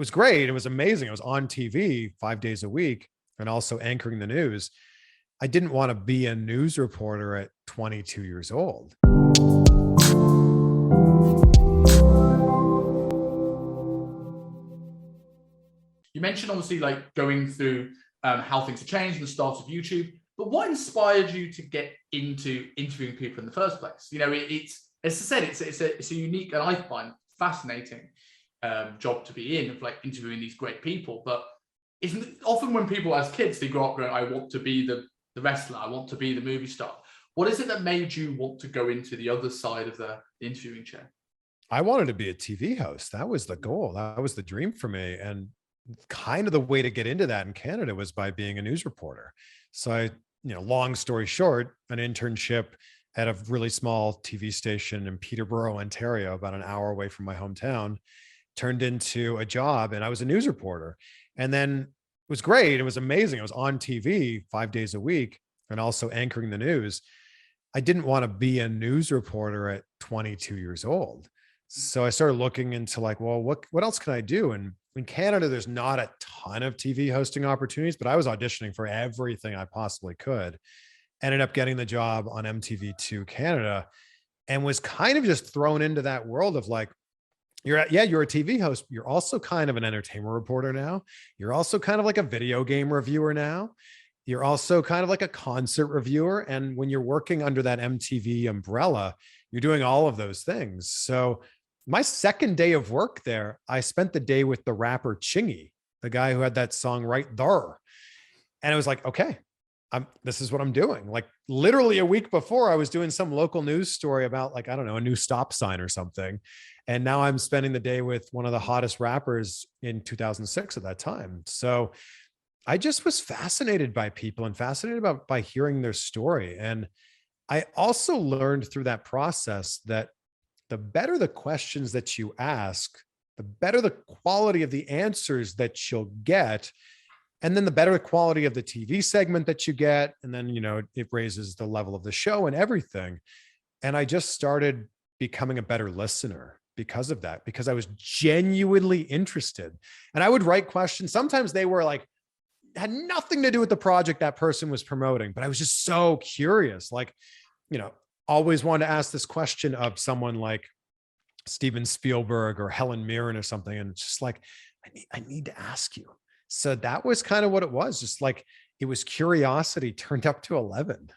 was great. It was amazing. I was on TV 5 days a week and also anchoring the news. I didn't want to be a news reporter at 22 years old. You mentioned obviously like going through how things have changed and the start of YouTube, but what inspired you to get into interviewing people in the first place? You know, it's as I said, it's a unique and I find fascinating job to be in, of like interviewing these great people. But isn't often when people as kids they grow up going, I want to be the wrestler, I want to be the movie star. What is it that made you want to go into the other side of the interviewing chair? I wanted to be a TV host. That was the goal. That was the dream for me. And kind of the way to get into that in Canada was by being a news reporter. So long story short, an internship at a really small TV station in Peterborough, Ontario, about an hour away from my hometown, turned into a job, and I was a news reporter. And then it was great. It was amazing. I was on TV 5 days a week and also anchoring the news. I didn't want to be a news reporter at 22 years old. So I started looking into like, well, what else can I do? And in Canada, there's not a ton of TV hosting opportunities, but I was auditioning for everything I possibly could. Ended up getting the job on MTV2 Canada and was kind of just thrown into that world of like, you're a TV host. You're also kind of an entertainment reporter now. You're also kind of like a video game reviewer now. You're also kind of like a concert reviewer. And when you're working under that MTV umbrella, you're doing all of those things. So my second day of work there, I spent the day with the rapper Chingy, the guy who had that song Right There. And it was like, okay, this is what I'm doing. Like literally a week before I was doing some local news story about like, I don't know, a new stop sign or something. And now I'm spending the day with one of the hottest rappers in 2006 at that time. So I just was fascinated by people and fascinated by hearing their story. And I also learned through that process that the better the questions that you ask, the better the quality of the answers that you'll get. And then the better the quality of the TV segment that you get. And then, it raises the level of the show and everything. And I just started becoming a better listener because of that, because I was genuinely interested. And I would write questions. Sometimes they were like, had nothing to do with the project that person was promoting, but I was just so curious. Like, always wanted to ask this question of someone like Steven Spielberg or Helen Mirren or something. And it's just like, I need to ask you. So that was kind of what it was. Just like, it was curiosity turned up to 11.